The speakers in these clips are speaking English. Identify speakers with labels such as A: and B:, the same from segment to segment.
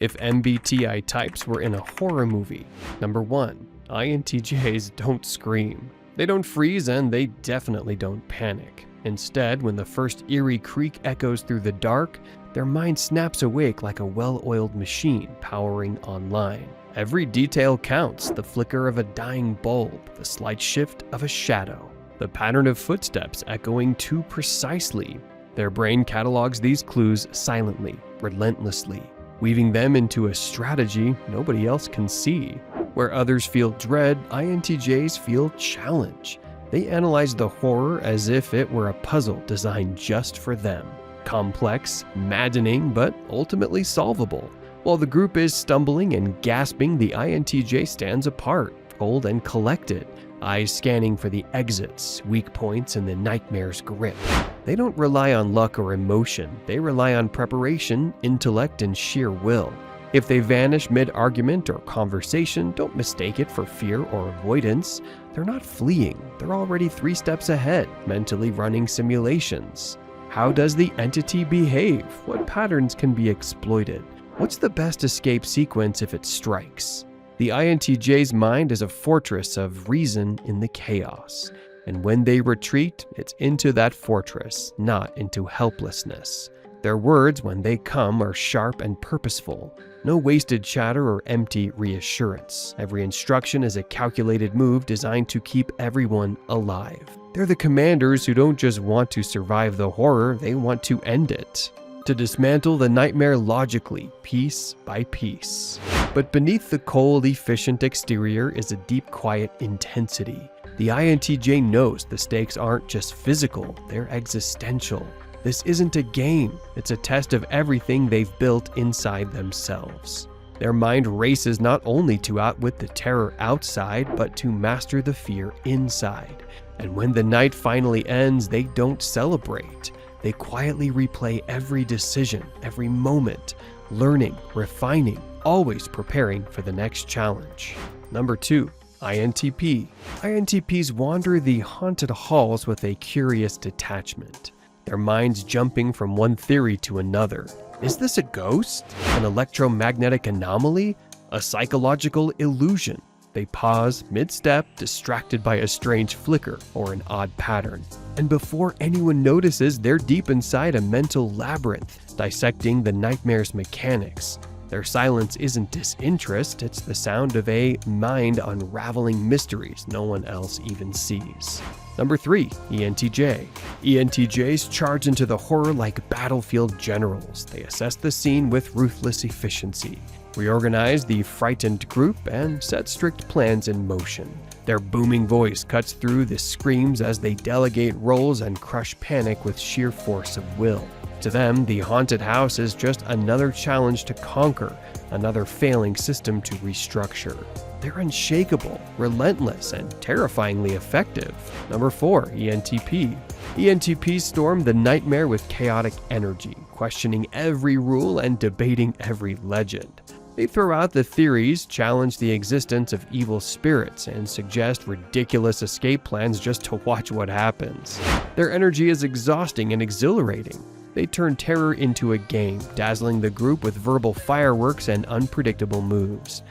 A: If MBTI types were in a horror movie. Number 1. INTJs don't scream. They don't freeze and they definitely don't panic. Instead, when the first eerie creak echoes through the dark, their mind snaps awake like a well-oiled machine powering online. Every detail counts: the flicker of a dying bulb, the slight shift of a shadow, the pattern of footsteps echoing too precisely. Their brain catalogs these clues silently, relentlessly, weaving them into a strategy nobody else can see. Where others feel dread, INTJs feel challenge. They analyze the horror as if it were a puzzle designed just for them. Complex, maddening, but ultimately solvable. While the group is stumbling and gasping, the INTJ stands apart, cold and collected, eyes scanning for the exits, weak points in the nightmare's grip. They don't rely on luck or emotion. They rely on preparation, intellect, and sheer will. If they vanish mid-argument or conversation, don't mistake it for fear or avoidance. They're not fleeing. They're already 3 steps ahead, mentally running simulations. How does the entity behave? What patterns can be exploited? What's the best escape sequence if it strikes? The INTJ's mind is a fortress of reason in the chaos. And when they retreat, it's into that fortress, not into helplessness. Their words, when they come, are sharp and purposeful. No wasted chatter or empty reassurance. Every instruction is a calculated move designed to keep everyone alive. They're the commanders who don't just want to survive the horror, they want to end it. To dismantle the nightmare logically, piece by piece. But beneath the cold, efficient exterior is a deep, quiet intensity. The INTJ knows the stakes aren't just physical, they're existential. This isn't a game, it's a test of everything they've built inside themselves. Their mind races not only to outwit the terror outside, but to master the fear inside. And when the night finally ends, they don't celebrate. They quietly replay every decision, every moment, learning, refining, always preparing for the next challenge. Number 2. INTP. INTPs wander the haunted halls with a curious detachment. Their minds jumping from one theory to another. Is this a ghost? An electromagnetic anomaly? A psychological illusion? They pause mid-step, distracted by a strange flicker or an odd pattern. And before anyone notices, they're deep inside a mental labyrinth, dissecting the nightmare's mechanics. Their silence isn't disinterest, it's the sound of a mind unraveling mysteries no one else even sees. Number 3. ENTJ. ENTJs charge into the horror like battlefield generals. They assess the scene with ruthless efficiency, reorganize the frightened group, and set strict plans in motion. Their booming voice cuts through the screams as they delegate roles and crush panic with sheer force of will. To them, the haunted house is just another challenge to conquer, another failing system to restructure. They're unshakable, relentless, and terrifyingly effective. Number 4. ENTP. ENTPs storm the nightmare with chaotic energy, questioning every rule and debating every legend. They throw out the theories, challenge the existence of evil spirits, and suggest ridiculous escape plans just to watch what happens. Their energy is exhausting and exhilarating. They turn terror into a game, dazzling the group with verbal fireworks and unpredictable moves.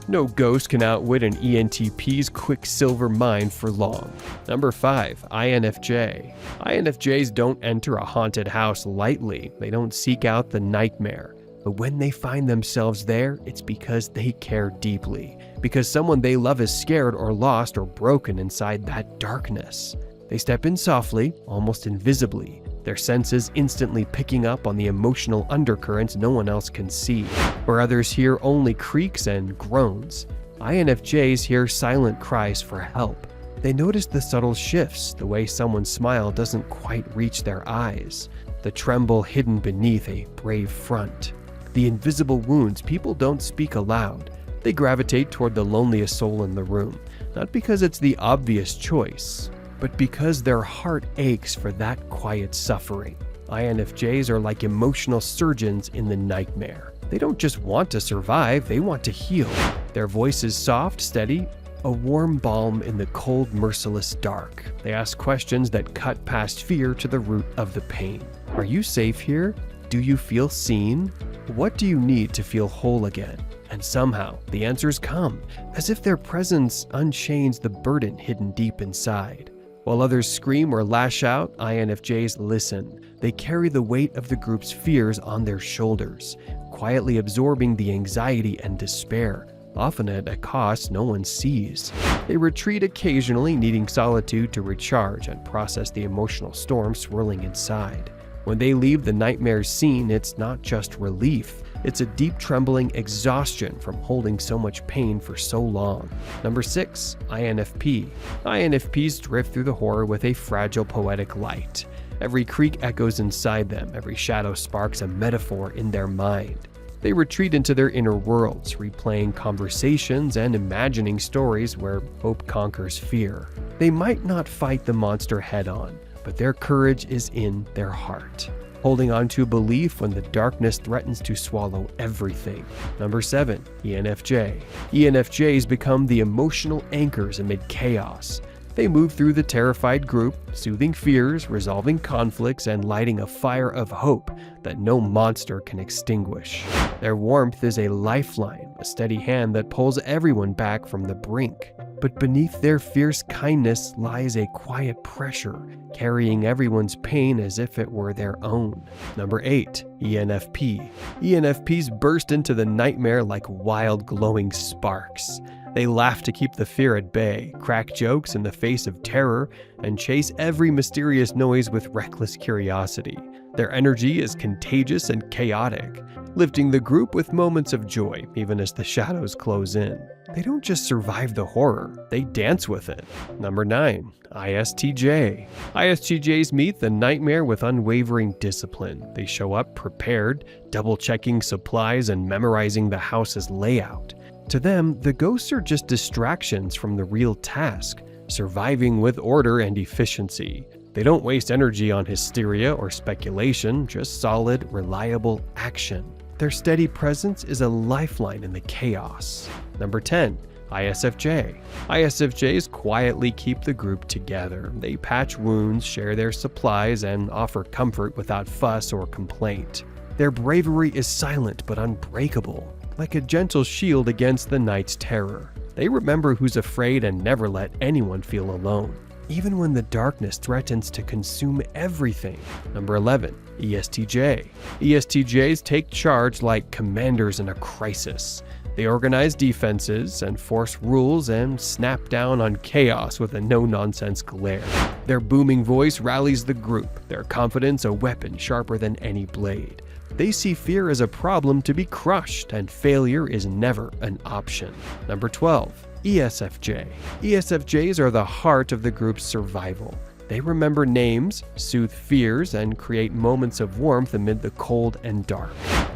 A: No ghost can outwit an ENTP's quicksilver mind for long. Number 5. INFJ. INFJs don't enter a haunted house lightly. They don't seek out the nightmare. But when they find themselves there, it's because they care deeply. Because someone they love is scared or lost or broken inside that darkness. They step in softly, almost invisibly, their senses instantly picking up on the emotional undercurrents no one else can see. Where others hear only creaks and groans, INFJs hear silent cries for help. They notice the subtle shifts, the way someone's smile doesn't quite reach their eyes, the tremble hidden beneath a brave front, the invisible wounds people don't speak aloud. They gravitate toward the loneliest soul in the room, not because it's the obvious choice, but because their heart aches for that quiet suffering. INFJs are like emotional surgeons in the nightmare. They don't just want to survive, they want to heal. Their voice is soft, steady, a warm balm in the cold, merciless dark. They ask questions that cut past fear to the root of the pain. Are you safe here? Do you feel seen? "What do you need to feel whole again?" And somehow, the answers come, as if their presence unchains the burden hidden deep inside. While others scream or lash out, INFJs listen. They carry the weight of the group's fears on their shoulders, quietly absorbing the anxiety and despair, often at a cost no one sees. They retreat occasionally, needing solitude to recharge and process the emotional storm swirling inside. When they leave the nightmare scene, it's not just relief. It's a deep trembling exhaustion from holding so much pain for so long. Number 6. INFP. INFPs drift through the horror with a fragile poetic light. Every creak echoes inside them, every shadow sparks a metaphor in their mind. They retreat into their inner worlds, replaying conversations and imagining stories where hope conquers fear. They might not fight the monster head-on, but their courage is in their heart, holding on to belief when the darkness threatens to swallow everything. Number 7. ENFJ. ENFJs become the emotional anchors amid chaos. They move through the terrified group, soothing fears, resolving conflicts, and lighting a fire of hope that no monster can extinguish. Their warmth is a lifeline, a steady hand that pulls everyone back from the brink. But beneath their fierce kindness lies a quiet pressure, carrying everyone's pain as if it were their own. Number 8. ENFP. ENFPs burst into the nightmare like wild glowing sparks. They laugh to keep the fear at bay, crack jokes in the face of terror, and chase every mysterious noise with reckless curiosity. Their energy is contagious and chaotic, lifting the group with moments of joy even as the shadows close in. They don't just survive the horror, they dance with it. Number 9. ISTJ. ISTJs meet the nightmare with unwavering discipline. They show up prepared, double-checking supplies and memorizing the house's layout. To them, the ghosts are just distractions from the real task, surviving with order and efficiency. They don't waste energy on hysteria or speculation, just solid, reliable action. Their steady presence is a lifeline in the chaos. Number 10. ISFJ. ISFJs quietly keep the group together. They patch wounds, share their supplies, and offer comfort without fuss or complaint. Their bravery is silent but unbreakable, like a gentle shield against the night's terror. They remember who's afraid and never let anyone feel alone, even when the darkness threatens to consume everything. Number 11. ESTJ. ESTJs take charge like commanders in a crisis. They organize defenses, enforce rules, and snap down on chaos with a no-nonsense glare. Their booming voice rallies the group, their confidence a weapon sharper than any blade. They see fear as a problem to be crushed, and failure is never an option. Number 12. ESFJ. ESFJs are the heart of the group's survival. They remember names, soothe fears, and create moments of warmth amid the cold and dark.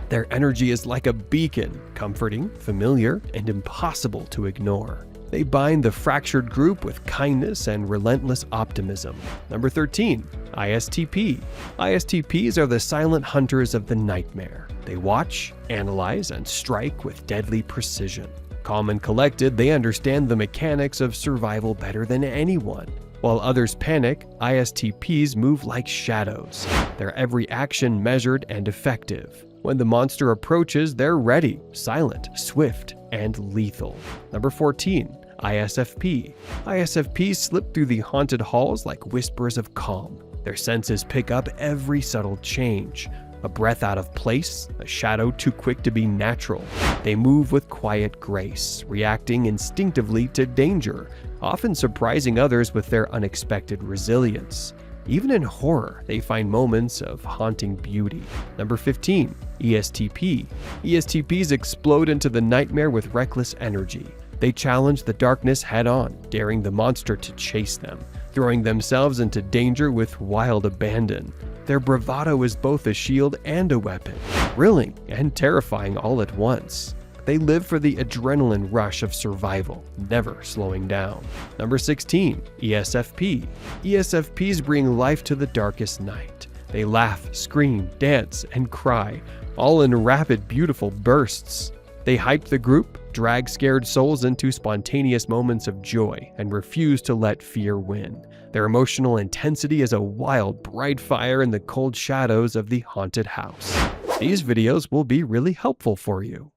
A: Their energy is like a beacon, comforting, familiar, and impossible to ignore. They bind the fractured group with kindness and relentless optimism. Number 13. ISTP. ISTPs are the silent hunters of the nightmare. They watch, analyze, and strike with deadly precision. Calm and collected, they understand the mechanics of survival better than anyone. While others panic, ISTPs move like shadows, their every action measured and effective. When the monster approaches, they're ready, silent, swift, and lethal. Number 14. ISFP. ISFPs slip through the haunted halls like whispers of calm. Their senses pick up every subtle change. A breath out of place, a shadow too quick to be natural. They move with quiet grace, reacting instinctively to danger, often surprising others with their unexpected resilience. Even in horror, they find moments of haunting beauty. Number 15. ESTP. ESTPs explode into the nightmare with reckless energy. They challenge the darkness head-on, daring the monster to chase them, throwing themselves into danger with wild abandon. Their bravado is both a shield and a weapon, thrilling and terrifying all at once. They live for the adrenaline rush of survival, never slowing down. Number 16. ESFP. ESFPs bring life to the darkest night. They laugh, scream, dance, and cry, all in rapid, beautiful bursts. They hype the group, drag scared souls into spontaneous moments of joy, and refuse to let fear win. Their emotional intensity is a wild, bright fire in the cold shadows of the haunted house. These videos will be really helpful for you.